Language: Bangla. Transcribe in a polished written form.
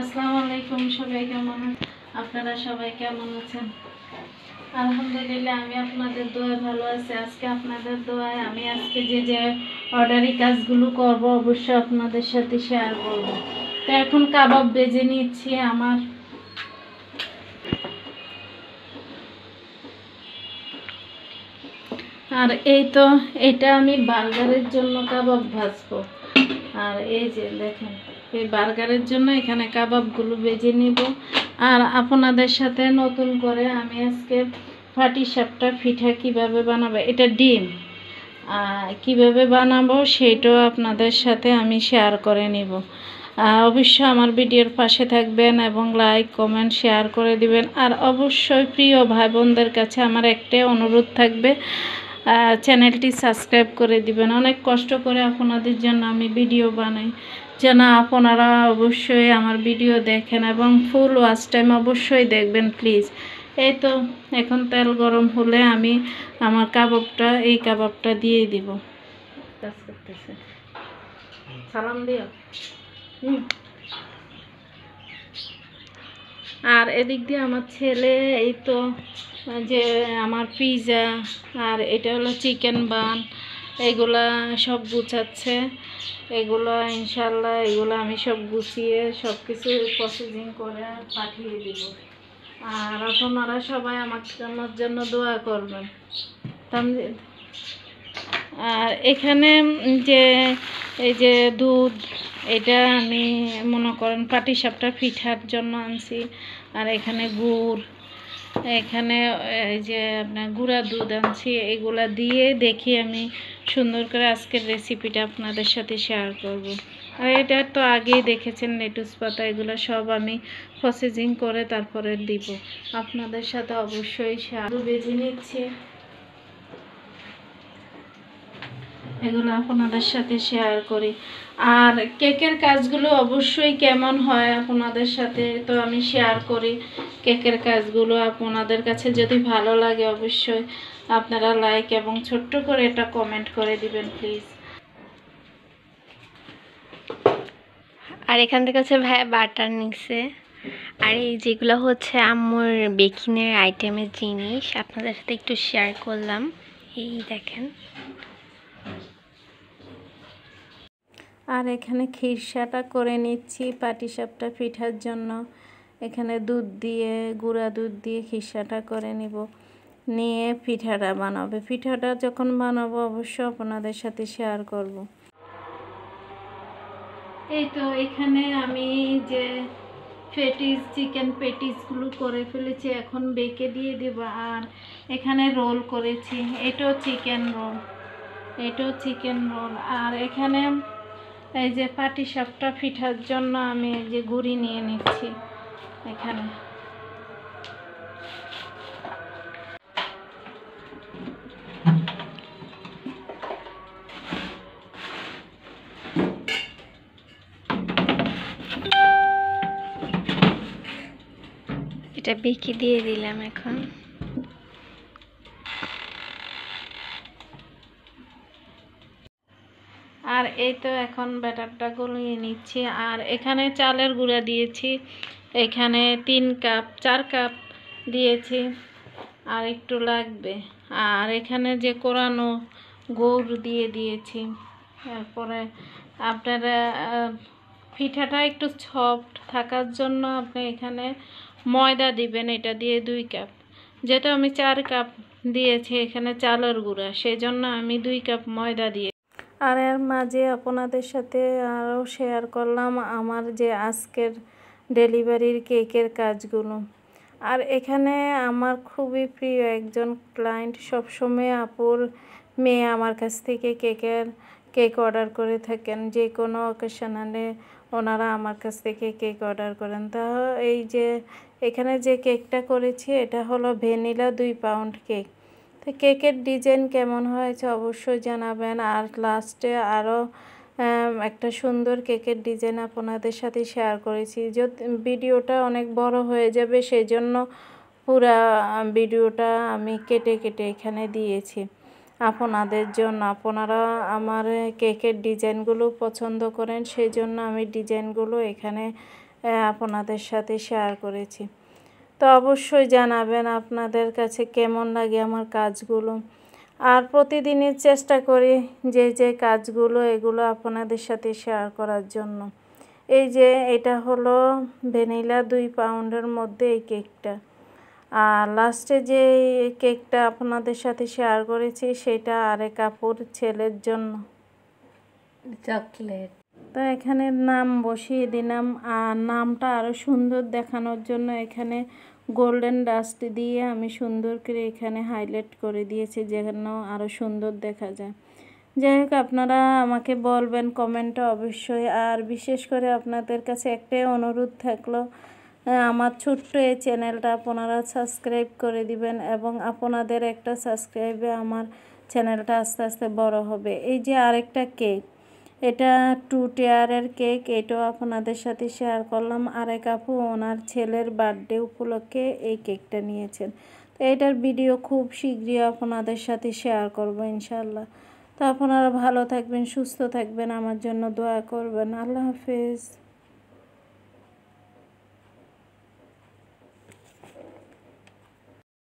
আসসালামু আলাইকুম, সবাই কেমন আপনারা সবাই কেমন আছেন? আলহামদুলিল্লাহ, আমি আপনাদের দোয়ায় ভালো আছি। আজকে আপনাদের দোয়ায় আমি আজকে যে অর্ডারি কাজগুলো করব অবশ্যই আপনাদের সাথে শেয়ার করব। তো এখন কাবাব ভেজে নিচ্ছি আমার। আর এই তো এটা আমি বার্গারের জন্য কাবাব ভাজবো। আর এই যে দেখেন, এই বার্গারের জন্য এখানে কাবাবগুলো ভেজে নিব। আর আপনাদের সাথে নতুন করে আমি আজকে পাটিসাপটা পিঠা কিভাবে বানাবো, এটা ডিম কিভাবে বানাবো সেটাও আপনাদের সাথে আমি শেয়ার করে নিব। অবশ্যই আমার ভিডিওর পাশে থাকবেন এবং লাইক কমেন্ট শেয়ার করে দিবেন। আর অবশ্যই প্রিয় ভাই বোনদের কাছে আমার একটাই অনুরোধ থাকবে, চ্যানেলটি সাবস্ক্রাইব করে দিবেন। অনেক কষ্ট করে আপনাদের জন্য আমি ভিডিও বানাই, যেন আপনারা অবশ্যই আমার ভিডিও দেখেন এবং ফুল ওয়াচ টাইম অবশ্যই দেখবেন প্লিজ। এই তো এখন তেল গরম হলে আমি আমার এই কাবাবটা দিয়ে দিব। কাজ করতেছে, সালাম দিও। আর এদিক দিয়ে আমার ছেলে এই তো যে আমার পিৎজা আর এটা হলো চিকেন বান, এগুলা সব গুছাচ্ছে। এগুলো ইনশাল্লাহ এগুলো আমি সব গুছিয়ে সব কিছু প্রসেসিং করে পাঠিয়ে দিব। আর আপনারা সবাই আমার জন্য দোয়া করবেন। আর এখানে যে এই যে দুধ, এটা আমি মনে করেন পাটিসাপটা পিঠার জন্য আনছি। আর এখানে গুড়, এখানে এই যে আপনার গুঁড়া দুধ আনছি। এগুলা দিয়ে দেখি আমি সুন্দর করে আজকের রেসিপিটা আপনাদের সাথে শেয়ার করব। আর এটা তো আগেই দেখেছেন, লেটুস পাতা, এগুলো সব আমি প্রসেসিং করে তারপরে দিব। আপনাদের সাথে অবশ্যই শেয়ার ভেজে নিচ্ছি, এগুলো আপনাদের সাথে শেয়ার করি। আর কেকের কাজগুলো অবশ্যই কেমন হয় আপনাদের সাথে তো আমি শেয়ার করি। কেকের কাজগুলো আপনাদের কাছে যদি ভালো লাগে অবশ্যই আপনারা লাইক এবং ছোট্ট করে এটা কমেন্ট করে দিবেন প্লিজ। আর এখান থেকে হচ্ছে ভাই বাটার নিছে। আর এই যেগুলো হচ্ছে আম্মুর বেকিংয়ের আইটেমের জিনিস আপনাদের সাথে একটু শেয়ার করলাম। এই দেখেন। আর এখানে খিরসাটা করে নিচ্ছি পাটিসাপটা পিঠার জন্য। এখানে দুধ দিয়ে, গুঁড়া দুধ দিয়ে খিরসাটা করে নিব, নিয়ে পিঠাটা বানাবে। পিঠাটা যখন বানাবো অবশ্যই আপনাদের সাথে শেয়ার করব। এই তো এখানে আমি যে চিকেন পেটিসগুলো করে ফেলেছি, এখন বেকে দিয়ে দেব। আর এখানে রোল করেছি, এটাও চিকেন রোল। আর এখানে এই যে পাটিসাপটা পিঠার জন্য আমি এই যে গুঁড়ি নিয়ে নিচ্ছি এখানে। এটা বেকে দিয়ে দিলাম এখন। আর এই তো এখন ব্যাটারটা গলিয়ে নিচ্ছি। আর এখানে চালের গুঁড়া দিয়েছি, এখানে 4 কাপ দিয়েছি, আর একটু লাগবে। আর এখানে যে কোরানো গুড় দিয়ে দিয়েছি। তারপরে আপনারা পিঠাটা একটু সফট থাকার জন্য আপনি এখানে ময়দা দিবেন, এটা দিয়ে 2 কাপ। যেহেতু আমি 4 কাপ দিয়েছি এখানে চালের গুঁড়া, সেই জন্য আমি 2 কাপ ময়দা দিয়ে। আর এর মাঝে আপনাদের সাথে আরও শেয়ার করলাম আমার যে আজকের ডেলিভারির কেকের কাজগুলো। আর এখানে আমার খুবই প্রিয় একজন ক্লায়েন্ট, সবসময় আপুর মেয়ে আমার কাছ থেকে কেক অর্ডার করে থাকেন। যে কোনো অকেশনালে ওনারা আমার কাছ থেকে কেক অর্ডার করেন। তা এই যে এখানে যে কেকটা করেছি এটা হলো ভ্যানিলা 2 পাউন্ড কেক। তো কেকের ডিজাইন কেমন হয়েছে অবশ্যই জানাবেন। আর লাস্টে আরও একটা সুন্দর কেকের ডিজাইন আপনাদের সাথে শেয়ার করেছি। যদি ভিডিওটা অনেক বড় হয়ে যাবে সেই জন্য পুরা ভিডিওটা আমি কেটে এখানে দিয়েছি আপনাদের জন্য। আপনারা আমার কেকের ডিজাইনগুলো পছন্দ করেন, সেই জন্য আমি ডিজাইনগুলো এখানে আপনাদের সাথে শেয়ার করেছি। তো অবশ্যই জানাবেন আপনাদের কাছে কেমন লাগে আমার কাজগুলো। আর প্রতিদিনই চেষ্টা করি যে কাজগুলো এগুলো আপনাদের সাথে শেয়ার করার জন্য। এই যে এটা হলো ভ্যানিলা 2 পাউন্ডের মধ্যে এই কেকটা। আর লাস্টে যে কেকটা আপনাদের সাথে শেয়ার করেছি সেটা আরেক আপুর ছেলের জন্য চকলেট। তো এখানে নাম বসিয়ে দিলাম, আর নামটা আরও সুন্দর দেখানোর জন্য এখানে গোল্ডেন ডাস্ট দিয়ে আমি সুন্দর করে এখানে হাইলাইট করে দিয়েছি যেন আরও সুন্দর দেখা যায়। যাই হোক, আপনারা আমাকে বলবেন কমেন্টে অবশ্যই। আর বিশেষ করে আপনাদের কাছে একটাই অনুরোধ থাকলো, আমার ছোট্ট এই চ্যানেলটা আপনারা সাবস্ক্রাইব করে দিবেন, এবং আপনাদের একটা সাবস্ক্রাইবে আমার চ্যানেলটা আস্তে আস্তে বড় হবে। এই যে আরেকটা কেক, এটা 2 টিয়ারের কেক, এটাও আপনাদের সাথে শেয়ার করলাম। আরেক আপু ওনার ছেলের বার্থডে উপলক্ষে এই কেকটা নিয়েছেন। তো এটার ভিডিও খুব শীঘ্রই আপনাদের সাথে শেয়ার করব ইনশাল্লাহ। তো আপনারা ভালো থাকবেন, সুস্থ থাকবেন, আমার জন্য দোয়া করবেন। আল্লাহ হাফেজ।